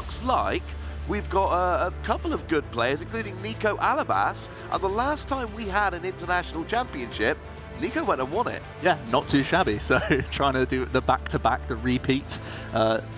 looks like we've got a couple of good players, including Nico Alabas. And the last time we had an international championship, Nico went and won it. Yeah, not too shabby. So trying to do the back-to-back, the repeat,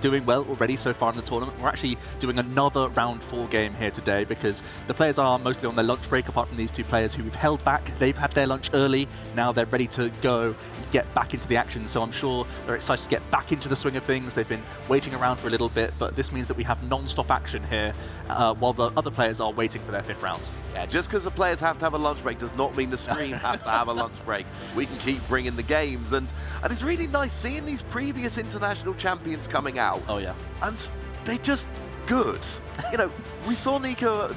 doing well already so far in the tournament. We're actually doing another round 4 game here today because the players are mostly on their lunch break, apart from these 2 players who we've held back. They've had their lunch early. Now they're ready to go and get back into the action. So I'm sure they're excited to get back into the swing of things. They've been waiting around for a little bit, but this means that we have non-stop action here while the other players are waiting for their 5th round. Yeah, just because the players have to have a lunch break does not mean the stream has to have a lunch break. We can keep bringing the games, and it's really nice seeing these previous international champions coming out. Oh yeah, and they just good. You know, we saw Nico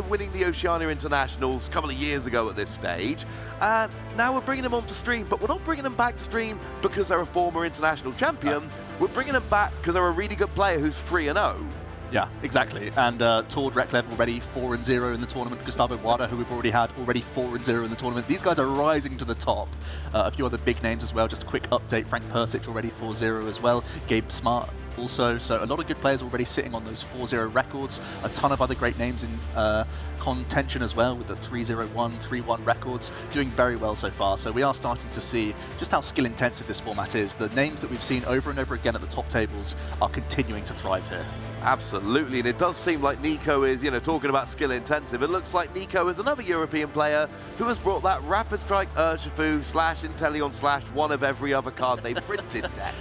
winning the Oceania Internationals a couple of years ago at this stage, and now we're bringing them onto stream. But we're not bringing them back to stream because they're a former international champion. We're bringing them back because they're a really good player who's 3-0. Yeah, exactly. And Tord Reklev already 4-0 in the tournament. Gustavo Wada, who we've already had, already 4-0 in the tournament. These guys are rising to the top. A few other big names as well. Just a quick update. Frank Persic already 4-0 as well. Gabe Smart also. So a lot of good players already sitting on those 4-0 records. A ton of other great names in contention as well with the 3-0-1, 3-1 records. Doing very well so far. So we are starting to see just how skill intensive this format is. The names that we've seen over and over again at the top tables are continuing to thrive here. Absolutely, and it does seem like Nico is, talking about skill intensive. It looks like Nico is another European player who has brought that Rapid Strike Urshifu / Inteleon / one of every other card they printed deck.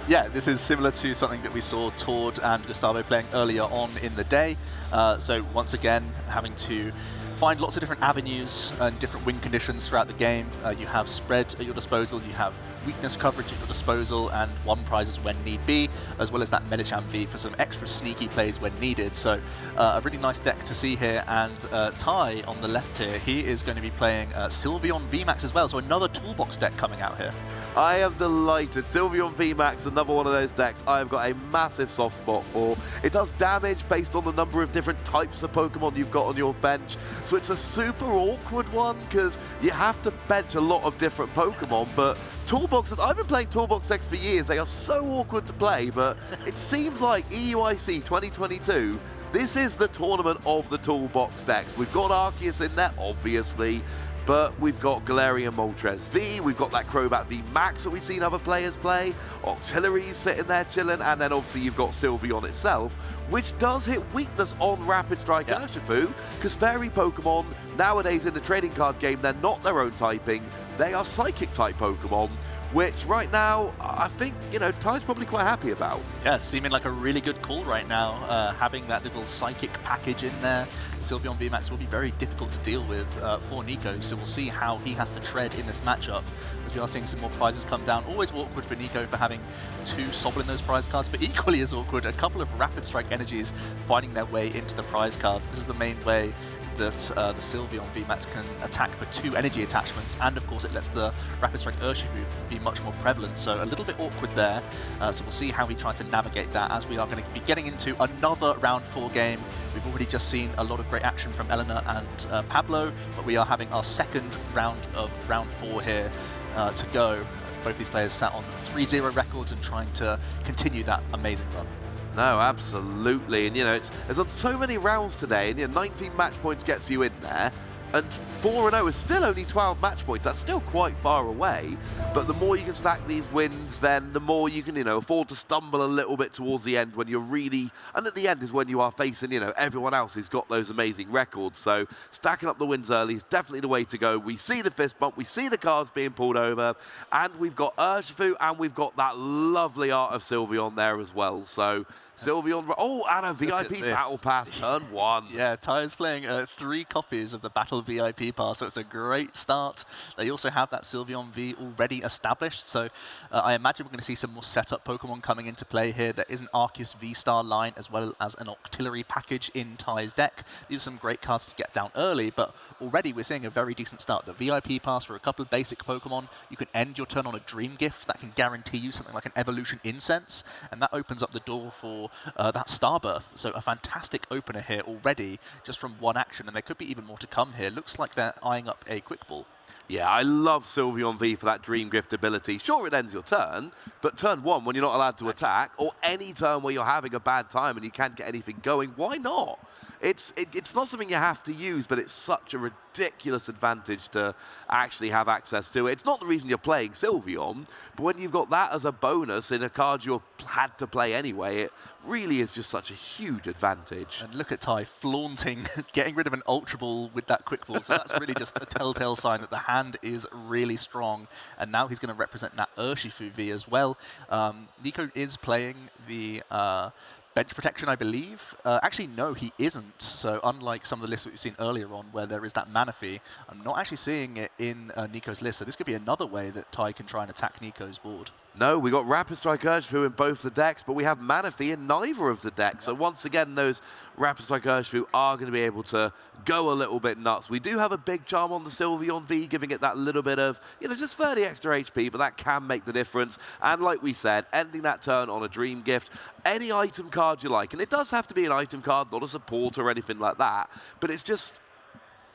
Yeah, this is similar to something that we saw Tord and Gustavo playing earlier on in the day. So once again, having to find lots of different avenues and different win conditions throughout the game. You have spread at your disposal, you have weakness coverage at your disposal, and 1 prizes when need be, as well as that Medicham V for some extra sneaky plays when needed. So a really nice deck to see here, and Ty on the left here, he is going to be playing Sylveon VMAX as well, so another toolbox deck coming out here. I am delighted. Sylveon VMAX, another one of those decks I've got a massive soft spot for. It does damage based on the number of different types of Pokemon you've got on your bench, so it's a super awkward one because you have to bench a lot of different Pokemon, but toolboxes, I've been playing toolbox decks for years. They are so awkward to play, but it seems like EUIC 2022, this is the tournament of the toolbox decks. We've got Arceus in there, obviously, but we've got Galarian Moltres V, we've got that Crobat V Max that we've seen other players play, Auxiliaries sitting there chilling, and then obviously you've got Sylveon itself, which does hit weakness on Rapid Strike Urshifu, because fairy Pokemon, nowadays in the trading card game, they're not their own typing, they are Psychic type Pokemon, which right now, I think, Ty's probably quite happy about. Yeah, seeming like a really good call right now, having that little Psychic package in there. Sylveon VMAX will be very difficult to deal with for Nico, so we'll see how he has to tread in this matchup, as we are seeing some more prizes come down. Always awkward for Nico for having 2 Sobble in those prize cards, but equally as awkward, a couple of Rapid Strike Energies finding their way into the prize cards. This is the main way that the Sylveon VMAX can attack for 2 energy attachments, and of course it lets the Rapid Strike Urshifu be much more prevalent, so a little bit awkward there. So we'll see how he tries to navigate that as we are going to be getting into another round 4 game. We've already just seen a lot of great action from Eleanor and Pablo, but we are having our second round of round 4 here to go. Both these players sat on 3-0 records and trying to continue that amazing run. No, absolutely, and there's on so many rounds today, and 19 match points gets you in there, and 4-0 is still only 12 match points. That's still quite far away, but the more you can stack these wins, then the more you can, afford to stumble a little bit towards the end when you're really, and at the end is when you are facing, everyone else who's got those amazing records. So stacking up the wins early is definitely the way to go. We see the fist bump, we see the cards being pulled over, and we've got Urshifu, and we've got that lovely art of Sylveon there as well. So Sylveon, and a VIP Battle Pass, turn 1. Yeah, Ty is playing 3 copies of the Battle VIP Pass, so it's a great start. They also have that Sylveon V already established, so I imagine we're going to see some more setup Pokemon coming into play here. There is an Arceus V-Star line as well as an Octillery package in Ty's deck. These are some great cards to get down early, but already we're seeing a very decent start. The VIP Pass for a couple of basic Pokemon. You can end your turn on a Dream Gift that can guarantee you something like an Evolution Incense, and that opens up the door for that Starbirth. So a fantastic opener here already, just from 1 action, and there could be even more to come here. Looks like they're eyeing up a Quick Ball. Yeah, I love Sylveon V for that Dream Gift ability. Sure, it ends your turn, but turn 1 when you're not allowed to attack, or any turn where you're having a bad time and you can't get anything going, why not? It's not something you have to use, but it's such a ridiculous advantage to actually have access to it. It's not the reason you're playing Sylveon, but when you've got that as a bonus in a card you had to play anyway, it really is just such a huge advantage. And look at Ty flaunting, getting rid of an Ultra Ball with that Quick Ball. So that's really just a telltale sign that the hand is really strong. And now he's going to represent that Urshifu V as well. Nico is playing the bench protection, I believe. Actually, no, he isn't. So unlike some of the lists that we've seen earlier on where there is that Manaphy, I'm not actually seeing it in Nico's list. So this could be another way that Ty can try and attack Nico's board. No, we got Rapid Strike Urshifu in both the decks, but we have Manaphy in neither of the decks. So once again, those Rapid Strike Urshifu are going to be able to go a little bit nuts. We do have a big charm on the Sylveon V, giving it that little bit of, just 30 extra HP, but that can make the difference. And like we said, ending that turn on a Dream Gift, any item card you like, and it does have to be an item card, not a support or anything like that, but it's just,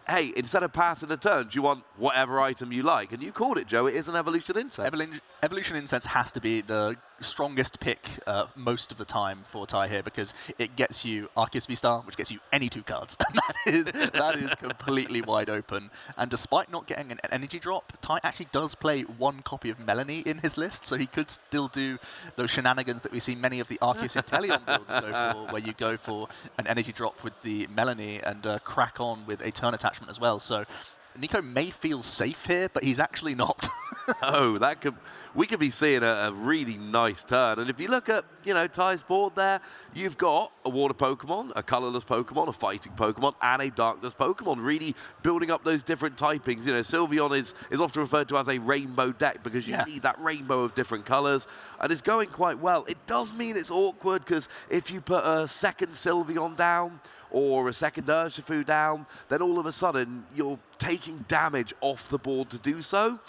hey, instead of passing a turn, do you want whatever item you like? And you called it, Joe. It is an Evolution Incense. Evolution Incense has to be the strongest pick most of the time for Ty here, because it gets you Arceus V-Star, which gets you any 2 cards. And that is completely wide open. And despite not getting an energy drop, Ty actually does play 1 copy of Melanie in his list, so he could still do those shenanigans that we see many of the Arceus Inteleon builds go for, where you go for an energy drop with the Melanie and crack on with a turn attachment as well. So Nico may feel safe here, but he's actually not. Oh, we could be seeing a really nice turn. And if you look at, Ty's board there, you've got a water Pokemon, a colorless Pokemon, a fighting Pokemon, and a darkness Pokemon, really building up those different typings. Sylveon is often referred to as a rainbow deck because you need that rainbow of different colors, and it's going quite well. It does mean it's awkward because if you put a second Sylveon down, or a second Urshifu down, then all of a sudden you're taking damage off the board to do so.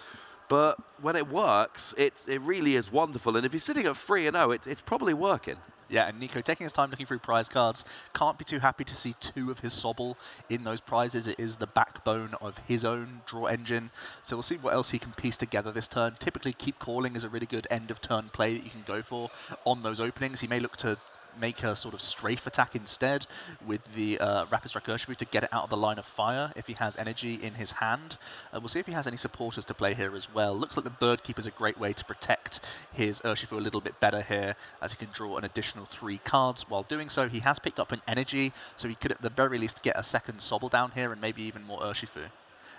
But when it works, it really is wonderful. And if you're sitting at 3-0, it's probably working. Yeah, and Nico taking his time looking through prize cards. Can't be too happy to see 2 of his Sobble in those prizes. It is the backbone of his own draw engine. So we'll see what else he can piece together this turn. Typically, Keep Calling is a really good end of turn play that you can go for on those openings. He may look to make a sort of strafe attack instead with the Rapid Strike Urshifu to get it out of the line of fire if he has energy in his hand. We'll see if he has any supporters to play here as well. Looks like the Bird Keeper is a great way to protect his Urshifu a little bit better here, as he can draw an additional 3 cards. While doing so, he has picked up an energy, so he could at the very least get a second Sobble down here and maybe even more Urshifu.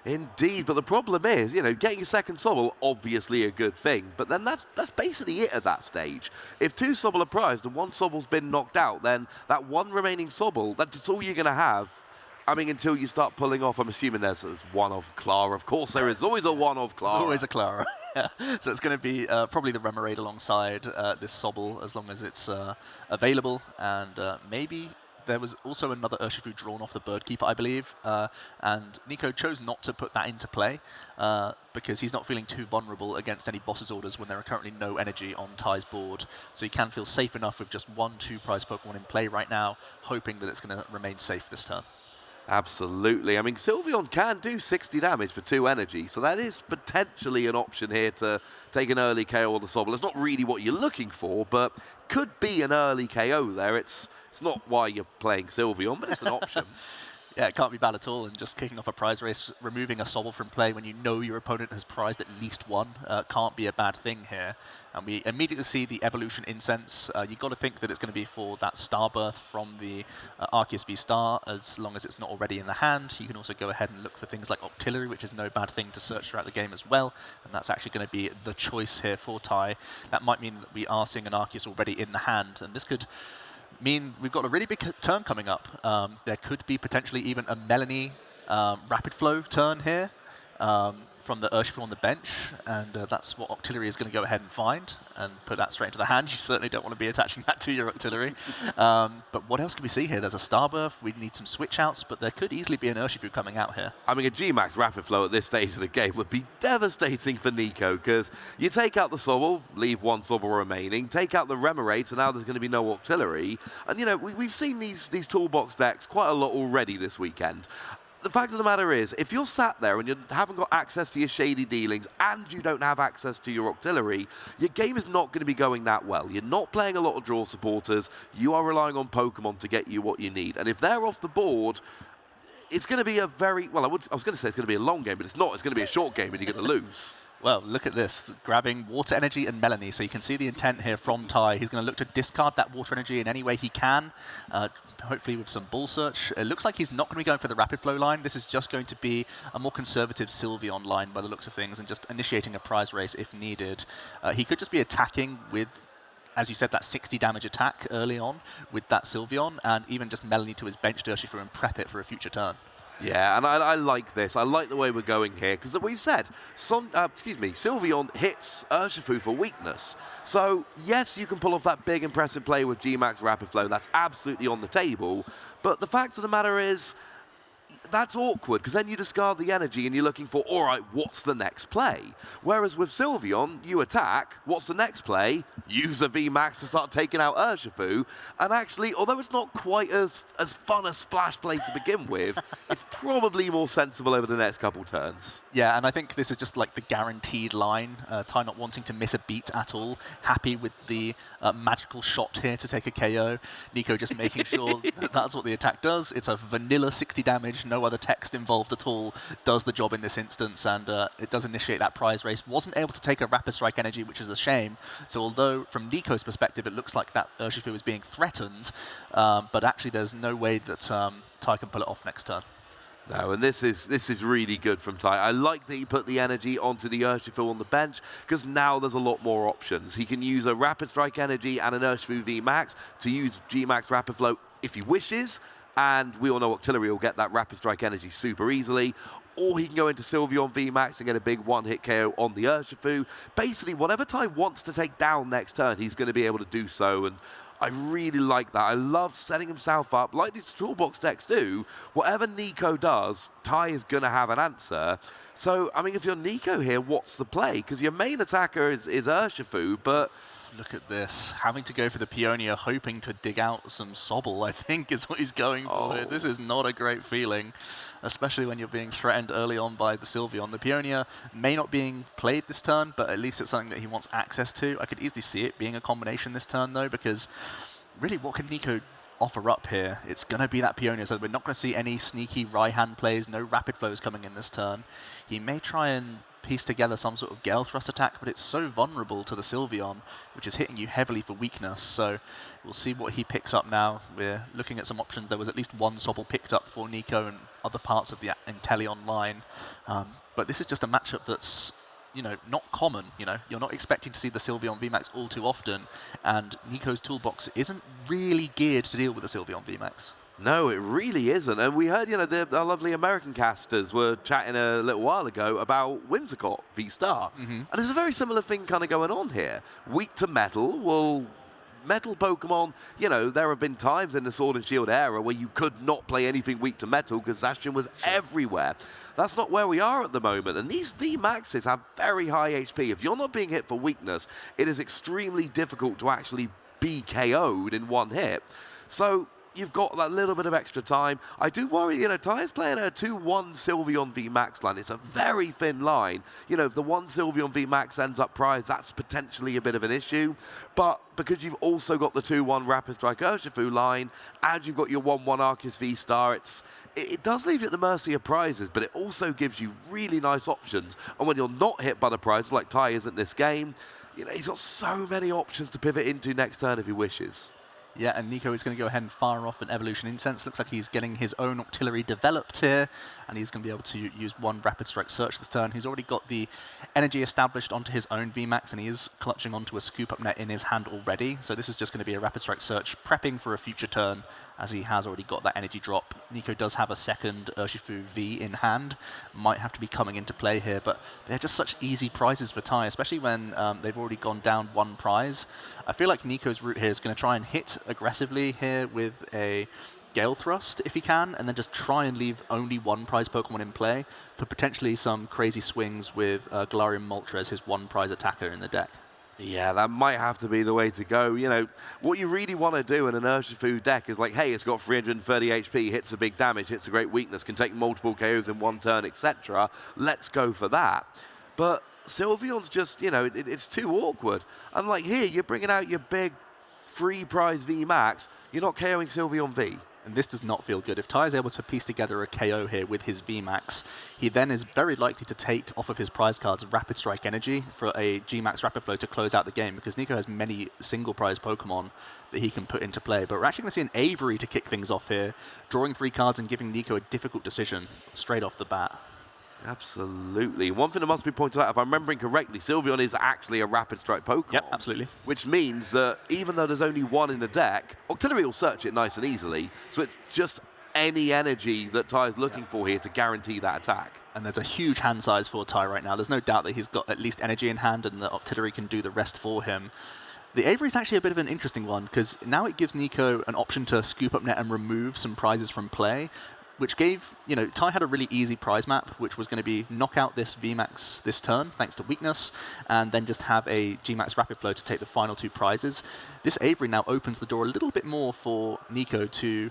Indeed, but the problem is, getting a second Sobble, obviously a good thing, but then that's basically it at that stage. If 2 Sobble are prized and 1 Sobble's been knocked out, then that 1 remaining Sobble, that's all you're going to have. I mean, until you start pulling off, I'm assuming there's one of Clara. Of course, there is always a one of Clara. There's always a Clara. Yeah. So it's going to be probably the Remoraid alongside this Sobble, as long as it's available, and maybe there was also another Urshifu drawn off the Bird Keeper, I believe, and Nico chose not to put that into play because he's not feeling too vulnerable against any boss's orders when there are currently no energy on Ty's board. So he can feel safe enough with just 1 2-prize Pokemon in play right now, hoping that it's going to remain safe this turn. Absolutely. I mean, Sylveon can do 60 damage for 2 energy, so that is potentially an option here to take an early KO on the Sobble. It's not really what you're looking for, but could be an early KO there. It's not why you're playing Sylveon, but it's an option. Yeah, it can't be bad at all, and just kicking off a prize race, removing a Sobble from play when you know your opponent has prized at least 1 can't be a bad thing here. And we immediately see the Evolution Incense. You've got to think that it's going to be for that Starbirth from the Arceus V-Star, as long as it's not already in the hand. You can also go ahead and look for things like Octillery, which is no bad thing to search throughout the game as well, and that's actually going to be the choice here for Ty. That might mean that we are seeing an Arceus already in the hand, and this could mean we've got a really big turn coming up. There could be potentially even a Melanie Rapid Flow turn here from the Urshifu on the bench, and that's what Octillery is going to go ahead and find and put that straight into the hand. You certainly don't want to be attaching that to your Octillery. But what else can we see here? There's a Starbirth. We need some switch outs, but there could easily be an Urshifu coming out here. I mean, a G-Max Rapid Flow at this stage of the game would be devastating for Nico, because you take out the Sobble, leave 1 Sobble remaining, take out the Remoraid, so now there's going to be no Octillery. And, we've seen these toolbox decks quite a lot already this weekend. the fact of the matter is, if you're sat there and you haven't got access to your shady dealings and you don't have access to your artillery, your game is not going to be going that well. You're not playing a lot of draw supporters. You are relying on Pokemon to get you what you need. And if they're off the board, it's going to be a very, well, I was going to say it's going to be a long game, but it's not. It's going to be a short game and you're going to lose. Well, look at this, grabbing Water Energy and Melanie. So you can see the intent here from Ty. He's going to look to discard that Water Energy in any way he can, hopefully with some Ball Search. It looks like he's not going to be going for the Rapid Flow line. This is just going to be a more conservative Sylveon line by the looks of things and just initiating a prize race if needed. He could just be attacking with, as you said, that 60 damage attack early on with that Sylveon, and even just Melanie to his bench Urshifu and prep it for a future turn. Yeah, and I like this. I like the way we're going here, because we said, Sylveon hits Urshifu for weakness. So, yes, you can pull off that big, impressive play with G-Max Rapid Flow. That's absolutely on the table. But the fact of the matter is, that's awkward, because then you discard the energy and you're looking for, all right, what's the next play? Whereas with Sylveon, you attack, what's the next play? Use a VMAX to start taking out Urshifu. And actually, although it's not quite as fun a splash play to begin with, it's probably more sensible over the next couple turns. Yeah, and I think this is just like the guaranteed line. Ty not wanting to miss a beat at all. Happy with the magical shot here to take a KO. Nico just making sure that's what the attack does. It's a vanilla 60 damage, no other text involved at all, does the job in this instance, and it does initiate that prize race. Wasn't able to take a Rapid Strike energy, which is a shame. So although from Nico's perspective it looks like that Urshifu is being threatened, but actually there's no way that Ty can pull it off next turn. No, and this is really good from Ty. I like that he put the energy onto the Urshifu on the bench, because now there's a lot more options. He can use a Rapid Strike energy and an Urshifu VMAX to use G-Max Rapid Flow if he wishes, and we all know Octillery will get that Rapid Strike energy super easily. Or he can go into Sylveon VMAX and get a big one-hit KO on the Urshifu. Basically, whatever Ty wants to take down next turn, he's going to be able to do so, and I really like that. I love setting himself up, like these toolbox decks do. Whatever Nico does, Ty is going to have an answer. So, I mean, if you're Nico here, what's the play? Because your main attacker is Urshifu, but look at this. Having to go for the Peonia, hoping to dig out some Sobble, I think, is what he's going for here. This is not a great feeling, especially when you're being threatened early on by the Sylveon. The Peonia may not being played this turn, but at least it's something that he wants access to. I could easily see it being a combination this turn, though, because really, what can Nico offer up here? It's going to be that Peonia, so we're not going to see any sneaky Raihan plays, no Rapid Flows coming in this turn. He may try and piece together some sort of Gale Thrust attack, but it's so vulnerable to the Sylveon, which is hitting you heavily for weakness. So we'll see what he picks up now. We're looking at some options. There was at least one Sobble picked up for Nico and other parts of the Inteleon line. But this is just a matchup that's, not common. You're not expecting to see the Sylveon VMAX all too often, and Nico's toolbox isn't really geared to deal with the Sylveon VMAX. no, it really isn't. And we heard, our lovely American casters were chatting a little while ago about Whimsicott V-Star. And there's a very similar thing kind of going on here. Weak to metal, well, metal Pokemon, there have been times in the Sword and Shield era where you could not play anything weak to metal because Zacian was everywhere. That's not where we are at the moment. And these VMAXs have very high HP. If you're not being hit for weakness, it is extremely difficult to actually be KO'd in one hit. So you've got that little bit of extra time. I do worry, Ty's playing a 2-1 Sylveon VMAX line. It's a very thin line. If the one Sylveon VMAX ends up prize, that's potentially a bit of an issue. But because you've also got the 2-1 Rapid Strike Urshifu line, and you've got your 1-1 Arceus V-Star, it does leave you at the mercy of prizes, but it also gives you really nice options. And when you're not hit by the prizes, like Ty isn't this game, he's got so many options to pivot into next turn if he wishes. Yeah, and Nico is going to go ahead and fire off an Evolution Incense. Looks like he's getting his own Octillery developed here, and he's going to be able to use one Rapid Strike Search this turn. He's already got the energy established onto his own VMAX, and he is clutching onto a Scoop Up Net in his hand already. So this is just going to be a Rapid Strike Search, prepping for a future turn, as he has already got that energy drop. Nico does have a second Urshifu V in hand. Might have to be coming into play here, but they're just such easy prizes for Ty, especially when they've already gone down one prize. I feel like Nico's route here is going to try and hit aggressively here with a Gale Thrust if he can, and then just try and leave only one prize Pokemon in play for potentially some crazy swings with Galarian Moltres, his one prize attacker in the deck. Yeah, that might have to be the way to go. You know, what you really want to do in an Urshifu deck is like, hey, it's got 330 HP, hits a big damage, hits a great weakness, can take multiple KOs in one turn, etc. Let's go for that. But Sylveon's just, you know, it's too awkward. Unlike here, you're bringing out your big free prize VMAX, you're not KOing Sylveon V. And this does not feel good. If Ty is able to piece together a KO here with his VMAX, he then is very likely to take off of his prize cards Rapid Strike Energy for a Gmax Rapid Flow to close out the game, because Nico has many single prize Pokemon that he can put into play. But we're actually going to see an Avery to kick things off here, drawing 3 cards and giving Nico a difficult decision straight off the bat. Absolutely. One thing that must be pointed out, if I'm remembering correctly, Sylveon is actually a Rapid Strike Pokemon. Yep, absolutely. Which means that even though there's only one in the deck, Octillery will search it nice and easily, so it's just any energy that Ty is looking for here to guarantee that attack. And there's a huge hand size for Ty right now. There's no doubt that he's got at least energy in hand and that Octillery can do the rest for him. The Avery is actually a bit of an interesting one, because now it gives Nico an option to scoop up net and remove some prizes from play, which gave, you know, Ty had a really easy prize map, which was going to be knock out this VMAX this turn, thanks to weakness, and then just have a Gmax Rapid Flow to take the final 2 prizes. This Avery now opens the door a little bit more for Nico to,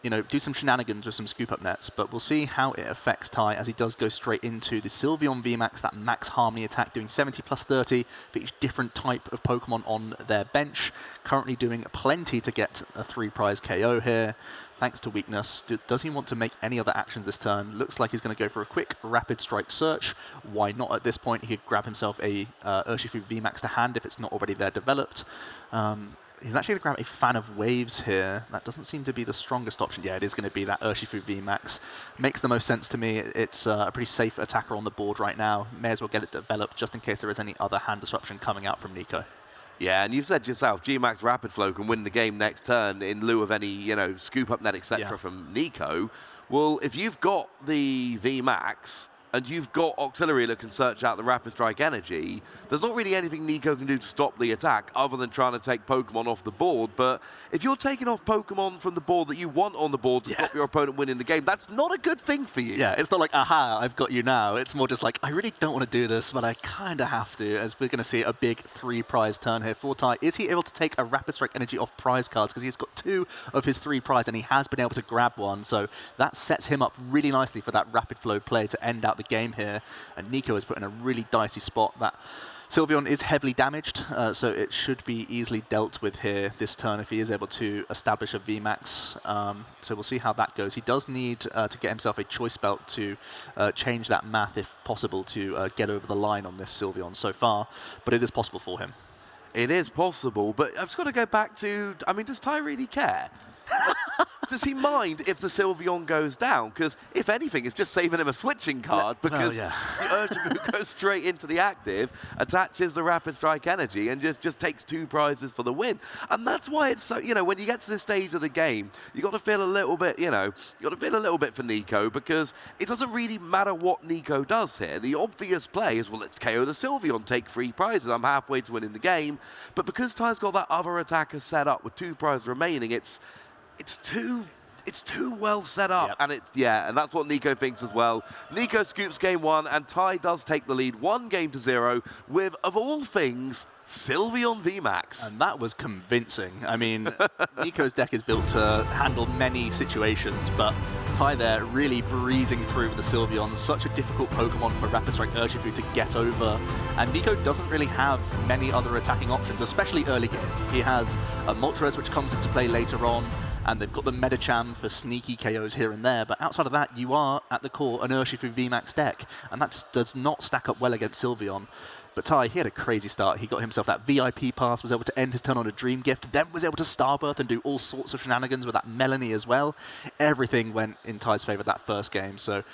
you know, do some shenanigans with some scoop up nets, but we'll see how it affects Ty as he does go straight into the Sylveon VMAX, that max harmony attack, doing 70 plus 30 for each different type of Pokemon on their bench. Currently doing plenty to get a 3 prize KO here. Thanks to weakness. Does he want to make any other actions this turn? Looks like he's going to go for a quick Rapid Strike search. Why not at this point? He could grab himself a Urshifu VMAX to hand if it's not already there developed. He's actually going to grab a Fan of Waves here. That doesn't seem to be the strongest option. Yeah, it is going to be that Urshifu VMAX. Makes the most sense to me. It's a pretty safe attacker on the board right now. May as well get it developed just in case there is any other hand disruption coming out from Nico. Yeah, and you've said yourself, Gmax Rapid Flow can win the game next turn in lieu of any, you know, scoop up net, etc. from Nico. Well, if you've got the VMAX and you've got Octillery that can search out the Rapid Strike Energy, there's not really anything Nico can do to stop the attack other than trying to take Pokemon off the board. But if you're taking off Pokemon from the board that you want on the board to stop your opponent winning the game, that's not a good thing for you. Yeah, it's not like, aha, I've got you now. It's more just like, I really don't want to do this, but I kind of have to, as we're going to see a big 3 prize turn here for Ty. Is he able to take a Rapid Strike Energy off prize cards? Because he's got 2 of his 3 prize, and he has been able to grab one. So that sets him up really nicely for that Rapid Flow play to end out the game here. And Nico is put in a really dicey spot. That Sylveon is heavily damaged, so it should be easily dealt with here this turn if he is able to establish a VMAX. So we'll see how that goes. He does need to get himself a choice belt to change that math, if possible, to get over the line on this Sylveon so far, but it is possible for him. It is possible, but I've just got to go back to, I mean, does Ty really care? Does he mind if the Sylveon goes down? Because if anything, it's just saving him a switching card, because the Urshifu goes straight into the active, attaches the Rapid Strike Energy, and just takes 2 prizes for the win. And that's why it's so, you know, when you get to this stage of the game, you got to feel a little bit, you know, you got to feel a little bit for Nico, because it doesn't really matter what Nico does here. The obvious play is, well, let's KO the Sylveon, take 3 prizes. I'm halfway to winning the game. But because Ty's got that other attacker set up with 2 prizes remaining, it's too well set up, and and that's what Nico thinks as well. Nico scoops game 1, and Ty does take the lead 1-0 with, of all things, Sylveon VMAX. And that was convincing. I mean, Nico's deck is built to handle many situations, but Ty there really breezing through with the Sylveon. Such a difficult Pokemon for Rapid Strike Urshifu to get over. And Nico doesn't really have many other attacking options, especially early game. He has a Moltres, which comes into play later on, and they've got the Medicham for sneaky KOs here and there, but outside of that, you are, at the core, an Urshifu VMAX deck, and that just does not stack up well against Sylveon. But Ty, he had a crazy start. He got himself that VIP pass, was able to end his turn on a Dream Gift, then was able to Starbirth and do all sorts of shenanigans with that Melanie as well. Everything went in Ty's favor that first game, so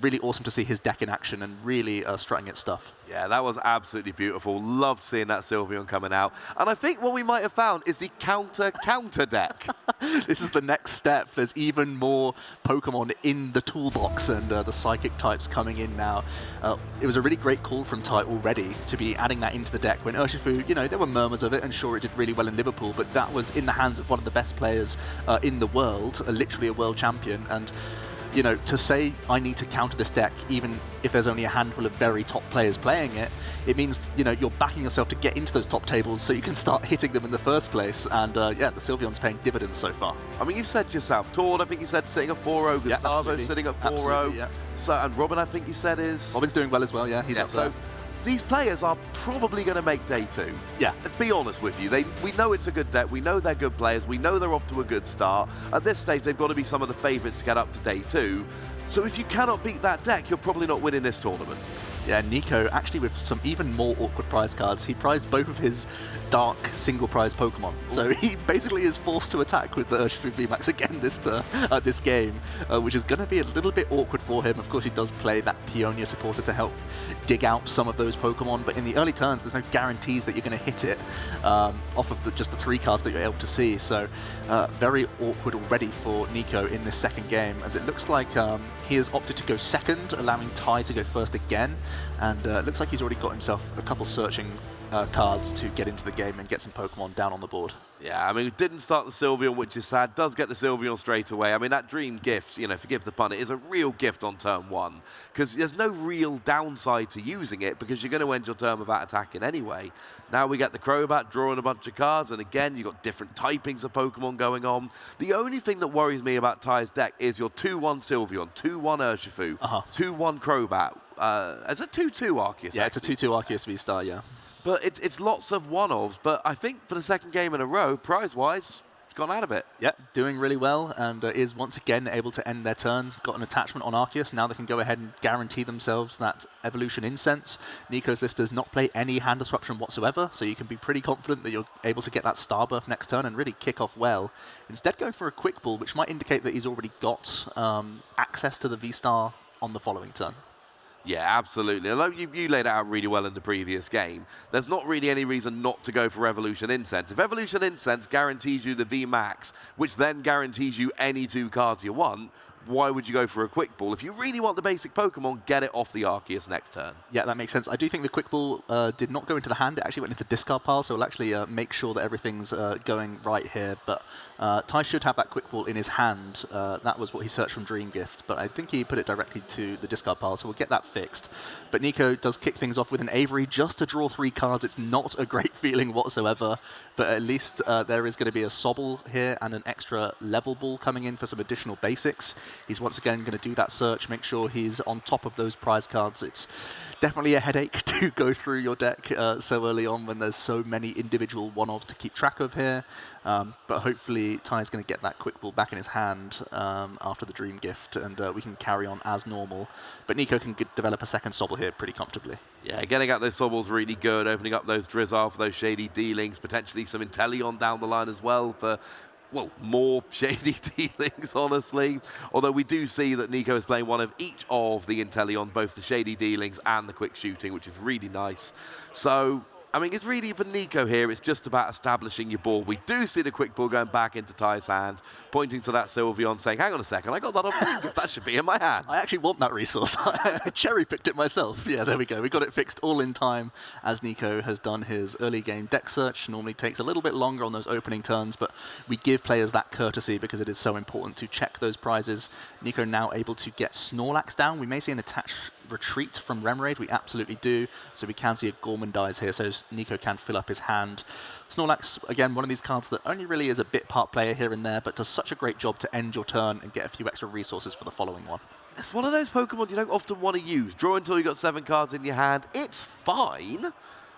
really awesome to see his deck in action and really strutting its stuff. Yeah, that was absolutely beautiful. Loved seeing that Sylveon coming out. And I think what we might have found is the counter deck. This is the next step. There's even more Pokemon in the toolbox, and the Psychic types coming in now. It was a really great call from Ty already to be adding that into the deck when Urshifu, you know, there were murmurs of it, and sure, it did really well in Liverpool, but that was in the hands of one of the best players in the world, literally a world champion, and you know, to say I need to counter this deck, even if there's only a handful of very top players playing it, it means, you know, you're backing yourself to get into those top tables so you can start hitting them in the first place. And yeah, the Sylveon's paying dividends so far. I mean, you've said yourself, Tord, I think you said sitting at 4-0, Gustavo sitting at 4-0. Yeah. So, and Robin, I think you said is... Robin's doing well as well, yeah, he's up there. So these players are probably going to make day 2. Yeah. Let's be honest with you. We know it's a good deck. We know they're good players. We know they're off to a good start. At this stage, they've got to be some of the favourites to get up to day 2. So if you cannot beat that deck, you're probably not winning this tournament. Yeah, Nico, actually with some even more awkward prize cards, he prized both of his dark single prize Pokemon. Ooh. So he basically is forced to attack with the Urshifu VMAX again this game, which is going to be a little bit awkward for him. Of course, he does play that Peonia supporter to help dig out some of those Pokemon, but in the early turns, there's no guarantees that you're going to hit it off of just the 3 cards that you're able to see. So very awkward already for Nico in this second game, as it looks like he has opted to go second, allowing Ty to go first again. And it looks like he's already got himself a couple searching cards to get into the game and get some Pokemon down on the board. Yeah, I mean, didn't start the Sylveon, which is sad. Does get the Sylveon straight away. I mean, that Dream Gift, you know, forgive the pun, it is a real gift on turn 1. Because there's no real downside to using it, because you're going to end your turn without attacking anyway. Now we get the Crobat drawing a bunch of cards, and again, you've got different typings of Pokemon going on. The only thing that worries me about Ty's deck is your 2-1 Sylveon, 2-1 Urshifu, 2-1 Crobat. Is it 2-2 Arceus? Yeah, it's a 2-2 Arceus V-Star, yeah. But it's lots of one-offs. But I think for the second game in a row, prize-wise, it's gone out of it. Yeah, doing really well, and is once again able to end their turn. Got an attachment on Arceus. Now they can go ahead and guarantee themselves that Evolution Incense. Nico's list does not play any hand disruption whatsoever, so you can be pretty confident that you're able to get that Starbirth next turn and really kick off well. Instead going for a Quick Ball, which might indicate that he's already got access to the V-Star on the following turn. Yeah, absolutely. Although you laid it out really well in the previous game, there's not really any reason not to go for Evolution Incense. If Evolution Incense guarantees you the VMAX, which then guarantees you any 2 cards you want, why would you go for a Quick Ball? If you really want the basic Pokemon, get it off the Arceus next turn. Yeah, that makes sense. I do think the Quick Ball did not go into the hand. It actually went into the discard pile, so we'll actually make sure that everything's going right here. But Ty should have that Quick Ball in his hand. That was what he searched from Dream Gift, but I think he put it directly to the discard pile, so we'll get that fixed. But Nico does kick things off with an Avery just to draw 3 cards. It's not a great feeling whatsoever, but at least there is going to be a Sobble here and an extra Level Ball coming in for some additional basics. He's once again going to do that search, make sure he's on top of those prize cards. It's definitely a headache to go through your deck so early on when there's so many individual one-offs to keep track of here. But hopefully Ty's going to get that Quick Ball back in his hand after the Dream Gift, and we can carry on as normal. But Nico can develop a second Sobble here pretty comfortably. Yeah, getting out those Sobbles really good, opening up those Drizzle for those Shady D-Links, potentially some Inteleon down the line as well for... well, more Shady D-Links, honestly. Although we do see that Nico is playing one of each of the Inteleon, both the Shady D-Links and the Quick Shooting, which is really nice. So, I mean, it's really, for Nico here, it's just about establishing your ball. We do see the Quick Ball going back into Ty's hand, pointing to that Sylveon, saying, hang on a second, I got that off. That should be in my hand. I actually want that resource. I cherry-picked it myself. Yeah, there we go. We got it fixed all in time as Nico has done his early game deck search. Normally takes a little bit longer on those opening turns, but we give players that courtesy because it is so important to check those prizes. Nico now able to get Snorlax down. We may see an attached retreat from Remoraid. We absolutely do. So we can see a Gourmandize here, so Nico can fill up his hand. Snorlax, again, one of these cards that only really is a bit part player here and there, but does such a great job to end your turn and get a few extra resources for the following one. It's one of those Pokemon you don't often want to use. Draw until you've got 7 cards in your hand. It's fine,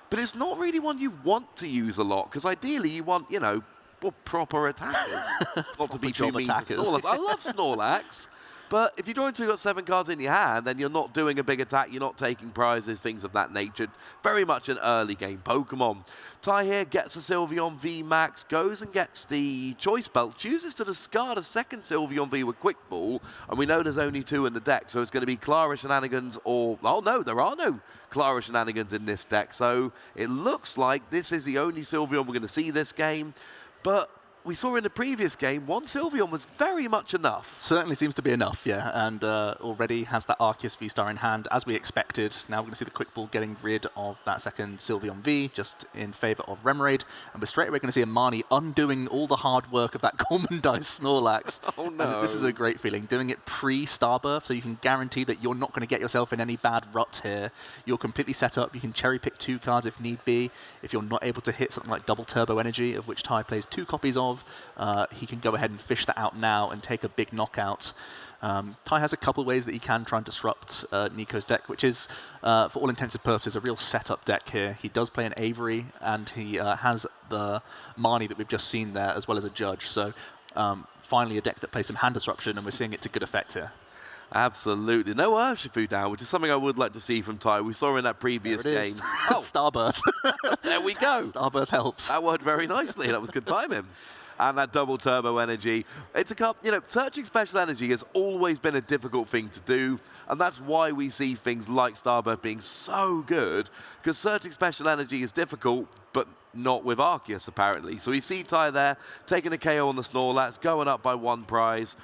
but it's not really one you want to use a lot, because ideally you want, you know, well, proper attackers. Not to be too mean to Snorlax. I love Snorlax. But if you draw until you've got 7 cards in your hand, then you're not doing a big attack, you're not taking prizes, things of that nature. Very much an early game Pokemon. Ty here gets a Sylveon V Max, goes and gets the Choice Belt, chooses to discard a second Sylveon V with Quick Ball, and we know there's only 2 in the deck, so it's going to be Clara Shenanigans or... oh no, there are no Clara Shenanigans in this deck, so it looks like this is the only Sylveon we're going to see this game. But we saw in the previous game, one Sylveon was very much enough. Certainly seems to be enough, yeah, and already has that Arceus V-Star in hand, as we expected. Now we're going to see the Quick Ball getting rid of that second Sylveon V, just in favour of Remoraid, and we're straight away going to see Amani undoing all the hard work of that Gormandai Snorlax. Oh no. And this is a great feeling, doing it pre-Starbirth, so you can guarantee that you're not going to get yourself in any bad ruts here. You're completely set up, you can cherry pick 2 cards if need be. If you're not able to hit something like Double Turbo Energy, of which Ty plays 2 copies of, he can go ahead and fish that out now and take a big knockout. Ty has a couple of ways that he can try and disrupt Nico's deck, which is, for all intents and purposes, a real setup deck here. He does play an Avery, and he has the Marnie that we've just seen there, as well as a Judge. So finally a deck that plays some hand disruption, and we're seeing it to good effect here. Absolutely. No Urshifu down, which is something I would like to see from Ty. We saw in that previous game. Oh. Starbirth. There we go. Starbirth helps. That worked very nicely. That was good timing. And that Double Turbo Energy. It's a cup, you know, searching Special Energy has always been a difficult thing to do, and that's why we see things like Starbirth being so good, because searching Special Energy is difficult, but not with Arceus, apparently. So we see Ty there, taking a KO on the Snorlax, going up by 1 prize,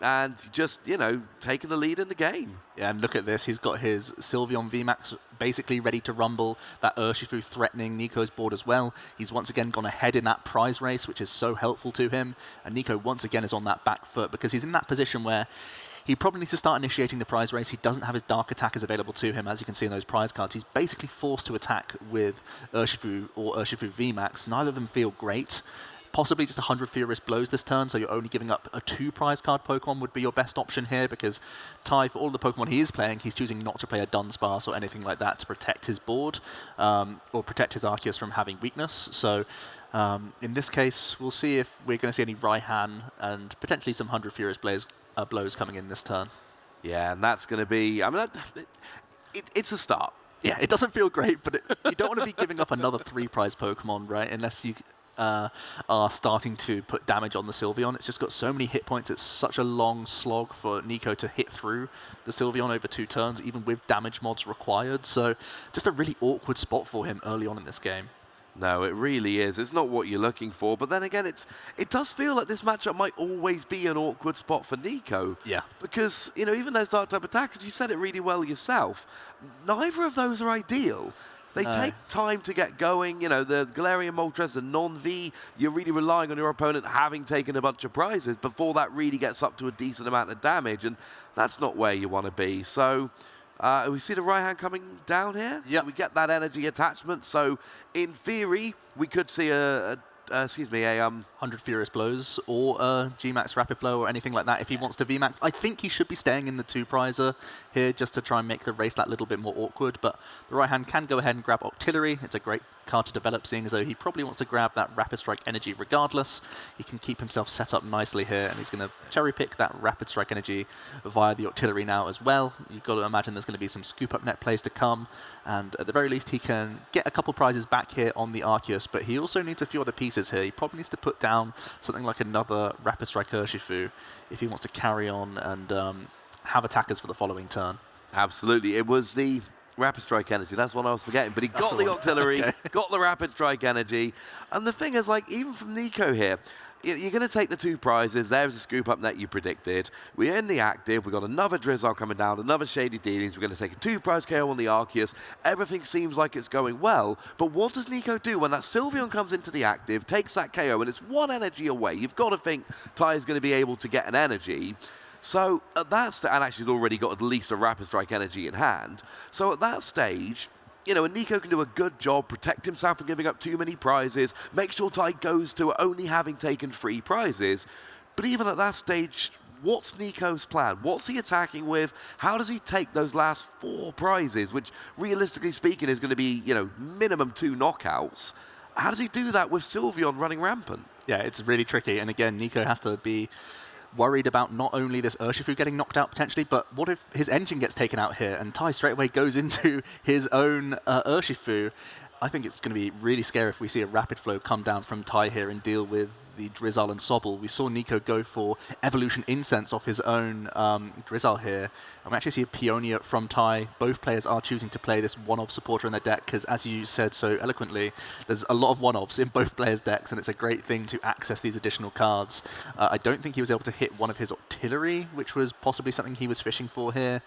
and just, you know, taking the lead in the game. Yeah, and look at this. He's got his Sylveon VMAX basically ready to rumble. That Urshifu threatening Nico's board as well. He's once again gone ahead in that prize race, which is so helpful to him. And Nico once again is on that back foot because he's in that position where he probably needs to start initiating the prize race. He doesn't have his dark attackers available to him, as you can see in those prize cards. He's basically forced to attack with Urshifu or Urshifu VMAX. Neither of them feel great. Possibly just 100 Furious Blows this turn, so you're only giving up a 2 prize card Pokemon would be your best option here, because Ty, for all of the Pokemon he is playing, he's choosing not to play a Dunsparce or anything like that to protect his board, or protect his Arceus from having weakness. So in this case, we'll see if we're going to see any Raihan and potentially some 100 Furious Blows coming in this turn. Yeah, and that's going to be, I mean, it's a start. Yeah, it doesn't feel great, but you don't want to be giving up another 3 prize Pokemon, right, unless you are starting to put damage on the Sylveon. It's just got so many hit points. It's such a long slog for Nico to hit through the Sylveon over 2 turns, even with damage mods required. So just a really awkward spot for him early on in this game. No, it really is. It's not what you're looking for. But then again, it does feel like this matchup might always be an awkward spot for Nico. Yeah. Because, you know, even those Dark-type attackers, you said it really well yourself, neither of those are ideal. They take time to get going. You know, the Galarian Moltres, the non-V, you're really relying on your opponent having taken a bunch of prizes before that really gets up to a decent amount of damage, and that's not where you want to be. So we see the Raihan coming down here. Yeah. So we get that energy attachment. So in theory, we could see a 100 Furious Blows or a G-Max Rapid Flow or anything like that if he wants to VMAX. I think he should be staying in the 2-prizer here just to try and make the race that little bit more awkward, but the Raihan can go ahead and grab Octillery. It's a great card to develop, seeing as though he probably wants to grab that Rapid Strike Energy regardless. He can keep himself set up nicely here, and he's going to cherry pick that Rapid Strike Energy via the Octillery now as well. You've got to imagine there's going to be some scoop up net plays to come, and at the very least he can get a couple prizes back here on the Arceus, but he also needs a few other pieces here. He probably needs to put down something like another Rapid Strike Urshifu if he wants to carry on and have attackers for the following turn. Absolutely. It was the Rapid Strike Energy, that's what I was forgetting. But he got the Octillery, got the Rapid Strike Energy. And the thing is, like, even from Nico here, you're going to take the 2 prizes. There's a scoop up net you predicted. We're in the active. We've got another Drizzle coming down, another Shady Dealings. We're going to take a 2 prize KO on the Arceus. Everything seems like it's going well. But what does Nico do when that Sylveon comes into the active, takes that KO, and it's 1 energy away? You've got to think Ty is going to be able to get an energy. So at that stage, and actually he's already got at least a Rapid Strike Energy in hand. So at that stage, you know, and Nico can do a good job, protect himself from giving up too many prizes, make sure Ty goes to only having taken 3 prizes. But even at that stage, what's Nico's plan? What's he attacking with? How does he take those last 4 prizes, which realistically speaking is going to be, you know, minimum 2 knockouts? How does he do that with Sylveon running rampant? Yeah, it's really tricky. And again, Nico has to be worried about not only this Urshifu getting knocked out potentially, but what if his engine gets taken out here and Ty straight away goes into his own Urshifu? I think it's going to be really scary if we see a Rapid Flow come down from Ty here and deal with the Drizzle and Sobble. We saw Nico go for Evolution Incense off his own Drizzle here. And we actually see a Peonia from Ty. Both players are choosing to play this one-off supporter in their deck because, as you said so eloquently, there's a lot of one-offs in both players' decks, and it's a great thing to access these additional cards. I don't think he was able to hit one of his Artillery, which was possibly something he was fishing for here.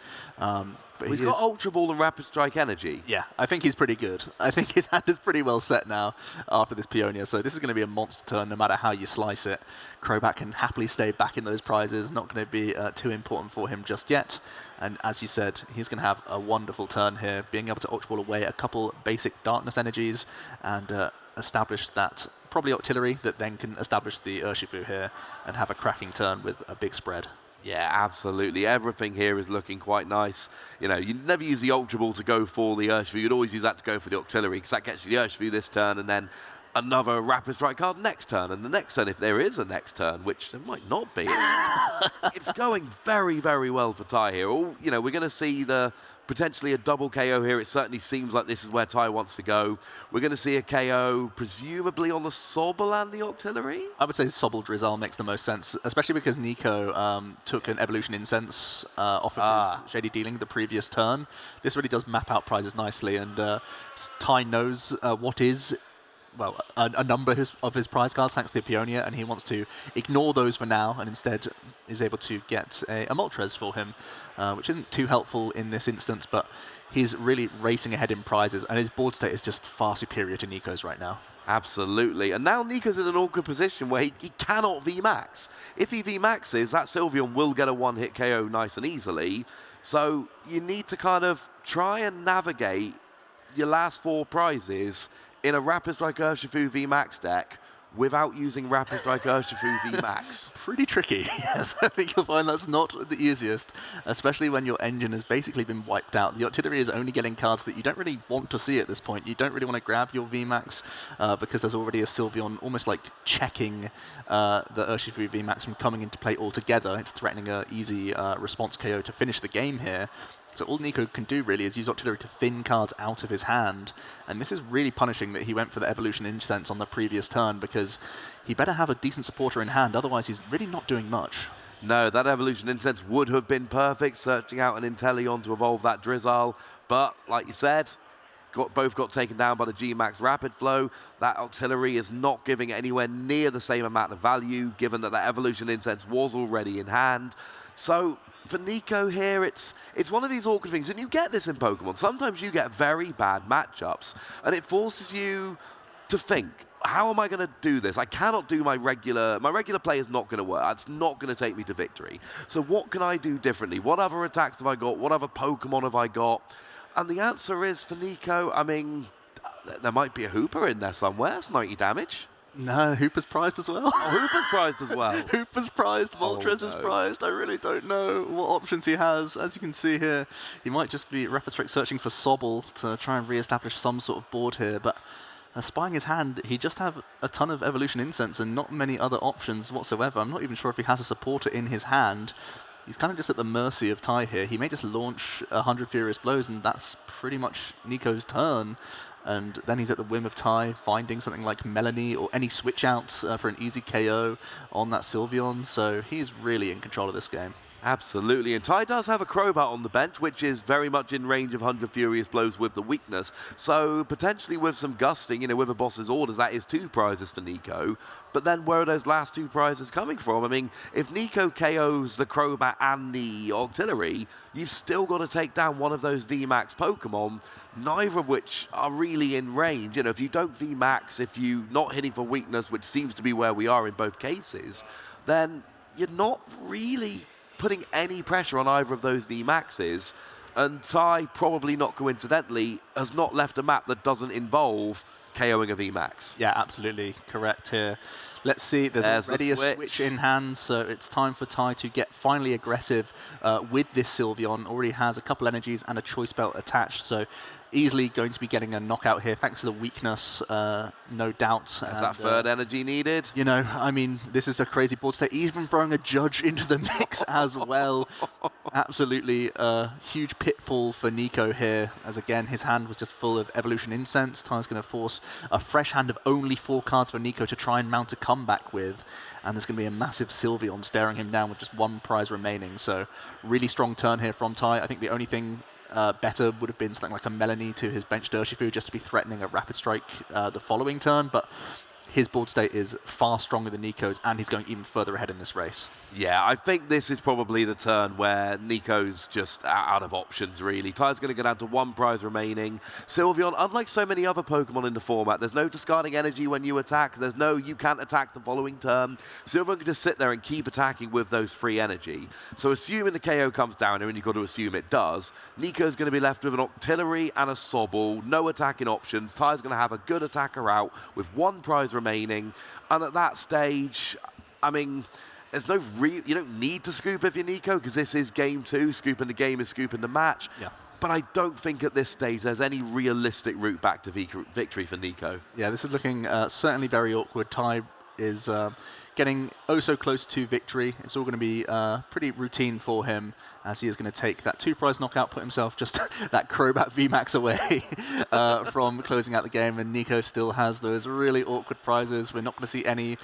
But he's got Ultra Ball and Rapid Strike Energy. Yeah, I think he's pretty good. I think his hand is pretty well set now after this Peonia, so this is going to be a monster turn no matter how you slice it. Crobat can happily stay back in those prizes, not going to be too important for him just yet. And as you said, he's going to have a wonderful turn here, being able to Ultra Ball away a couple basic Darkness Energies and establish that probably Artillery that then can establish the Urshifu here and have a cracking turn with a big spread. Yeah, absolutely. Everything here is looking quite nice. You know, you never use the Ultra Ball to go for the Urshifu. You'd always use that to go for the Artillery because that gets you the Urshifu this turn and then another Rapid Strike card next turn. And the next turn, if there is a next turn, which there might not be, it's going very, very well for Ty here. You know, we're going to see potentially a double KO here. It certainly seems like this is where Ty wants to go. We're going to see a KO, presumably on the Sobble and the Artillery? I would say Sobble Drizzle makes the most sense, especially because Nico took an Evolution Incense off of his Shady Dealing the previous turn. This really does map out prizes nicely, and Ty knows what is a number of his prize cards thanks to the Peonia, and he wants to ignore those for now and instead is able to get a Moltres for him, which isn't too helpful in this instance, but he's really racing ahead in prizes, and his board state is just far superior to Nico's right now. Absolutely. And now Nico's in an awkward position where he cannot VMAX. If he VMAXes, that Sylveon will get a one-hit KO nice and easily. So you need to kind of try and navigate your last 4 prizes in a Rapid Strike Urshifu VMAX deck without using Rapid Strike Urshifu VMAX. Pretty tricky, yes. I think you'll find that's not the easiest, especially when your engine has basically been wiped out. The Artillery is only getting cards that you don't really want to see at this point. You don't really want to grab your VMAX because there's already a Sylveon almost like checking the Urshifu VMAX from coming into play altogether. It's threatening an easy response KO to finish the game here. So all Nico can do really is use Artillery to thin cards out of his hand. And this is really punishing that he went for the Evolution Incense on the previous turn because he better have a decent supporter in hand, otherwise he's really not doing much. No, that Evolution Incense would have been perfect, searching out an Inteleon to evolve that Drizzle. But, like you said, both got taken down by the G-Max Rapid Flow. That Artillery is not giving it anywhere near the same amount of value, given that that Evolution Incense was already in hand. So for Nico here, it's one of these awkward things, and you get this in Pokemon. Sometimes you get very bad matchups, and it forces you to think, how am I going to do this? I cannot do my regular play is not going to work. It's not going to take me to victory. So what can I do differently? What other attacks have I got? What other Pokemon have I got? And the answer is, for Nico, I mean, there might be a Hooper in there somewhere. It's 90 damage. No, Hooper's prized as well. Oh, Hooper's prized as well. Hooper's prized, Moltres is prized. I really don't know what options he has. As you can see here, he might just be Rapid Strike searching for Sobble to try and re-establish some sort of board here, but spying his hand, he just have a ton of Evolution Incense and not many other options whatsoever. I'm not even sure if he has a supporter in his hand. He's kind of just at the mercy of Ty here. He may just launch 100 Furious Blows, and that's pretty much Nico's turn. And then he's at the whim of Ty, finding something like Melanie or any switch out for an easy KO on that Sylveon. So he's really in control of this game. Absolutely, and Ty does have a Crobat on the bench, which is very much in range of 100 Furious Blows with the weakness. So potentially with some gusting, you know, with a boss's orders, that is 2 prizes for Nico. But then where are those last 2 prizes coming from? I mean, if Nico KOs the Crobat and the Artillery, you've still got to take down one of those VMAX Pokemon, neither of which are really in range. You know, if you don't VMAX, if you're not hitting for weakness, which seems to be where we are in both cases, then you're not really putting any pressure on either of those VMAXs, and Ty, probably not coincidentally, has not left a map that doesn't involve KOing a VMAX. Yeah, absolutely correct here. Let's see, there's already a switch in hand, so it's time for Ty to get finally aggressive with this Sylveon. Already has a couple energies and a choice belt attached, so easily going to be getting a knockout here, thanks to the weakness, no doubt. Is that third energy needed? You know, I mean, this is a crazy board state. He's been throwing a judge into the mix as well. Absolutely a huge pitfall for Nico here, as again, his hand was just full of Evolution Incense. Ty's going to force a fresh hand of only 4 cards for Nico to try and mount a comeback with. And there's going to be a massive Sylveon staring him down with just 1 prize remaining. So really strong turn here from Ty. I think the only thing better would have been something like a Melanie to his benched Urshifu just to be threatening a Rapid Strike the following turn, but his board state is far stronger than Nico's, and he's going even further ahead in this race. Yeah, I think this is probably the turn where Nico's just out of options, really. Ty's going to go down to 1 prize remaining. Sylveon, unlike so many other Pokemon in the format, there's no discarding energy when you attack. There's no you can't attack the following turn. Sylveon can just sit there and keep attacking with those free energy. So assuming the KO comes down here, and you've got to assume it does, Nico's going to be left with an Octillery and a Sobble, no attacking options. Ty's going to have a good attacker out with 1 prize remaining. And at that stage, I mean, there's no you don't need to scoop if you're Nico, because this is game 2. Scooping the game is scooping the match. Yeah. But I don't think at this stage there's any realistic route back to victory for Nico. Yeah, this is looking certainly very awkward. Ty is getting oh so close to victory. It's all going to be pretty routine for him, as he is going to take that 2 prize knockout, put himself just that Crobat VMAX away from closing out the game, and Nico still has those really awkward prizes. We're not going to see any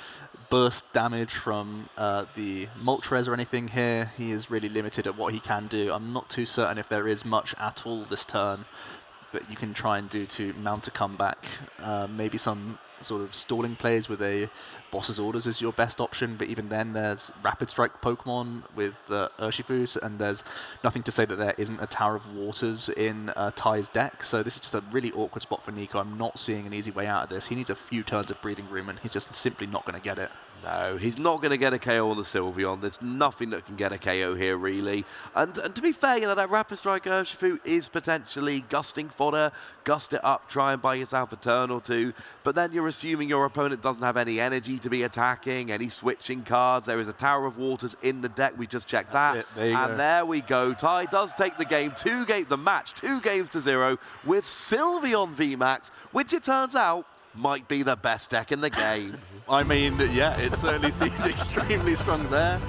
burst damage from the Moltres or anything here. He is really limited at what he can do. I'm not too certain if there is much at all this turn that you can try and do to mount a comeback. Maybe some sort of stalling plays with a Boss's Orders is your best option, but even then there's Rapid Strike Pokemon with Urshifu, and there's nothing to say that there isn't a Tower of Waters in Ty's deck, so this is just a really awkward spot for Nico. I'm not seeing an easy way out of this. He needs a few turns of breathing room, and he's just simply not going to get it. No, he's not going to get a KO on the Sylveon. There's nothing that can get a KO here, really. And to be fair, you know, that Rapid Strike Urshifu is potentially gusting fodder. Gust it up, try and buy yourself a turn or 2. But then you're assuming your opponent doesn't have any energy to be attacking, any switching cards. There is a Tower of Waters in the deck. We just checked that. There we go. Ty does take the game, the match, 2 games to 0 with Sylveon VMAX, which it turns out might be the best deck in the game. I mean, yeah, it certainly seemed extremely strong there.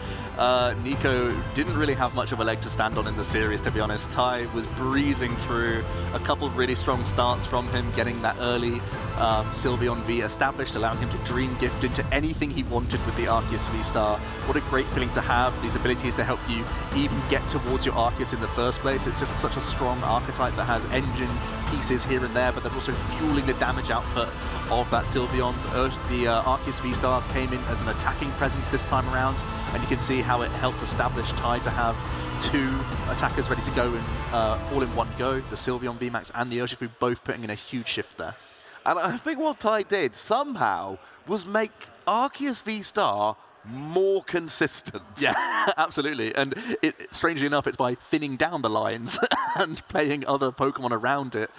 Nico didn't really have much of a leg to stand on in the series, to be honest. Ty was breezing through a couple of really strong starts from him, getting that early Sylveon V established, allowing him to Dream Gift into anything he wanted with the Arceus V-Star. What a great feeling to have, these abilities to help you even get towards your Arceus in the first place. It's just such a strong archetype that has engine pieces here and there, but they're also fueling the damage output of that Sylveon. The Arceus V-Star came in as an attacking presence this time around, and you can see how it helped establish Ty to have 2 attackers ready to go in, all in one go. The Sylveon VMAX and the Urshifu both putting in a huge shift there. And I think what Ty did somehow was make Arceus V-Star more consistent. Yeah, absolutely. And strangely enough, it's by thinning down the lines and playing other Pokemon around it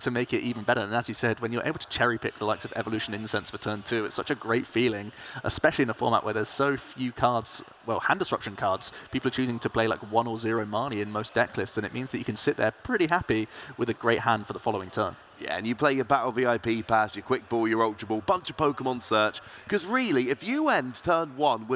to make it even better. And as you said, when you're able to cherry pick the likes of Evolution Incense for turn 2, it's such a great feeling, especially in a format where there's so few cards, well, hand disruption cards. People are choosing to play like 1 or 0 Marnie in most deck lists, and it means that you can sit there pretty happy with a great hand for the following turn. Yeah, and you play your Battle VIP Pass, your Quick Ball, your Ultra Ball, bunch of Pokemon search. Because really, if you end turn 1 with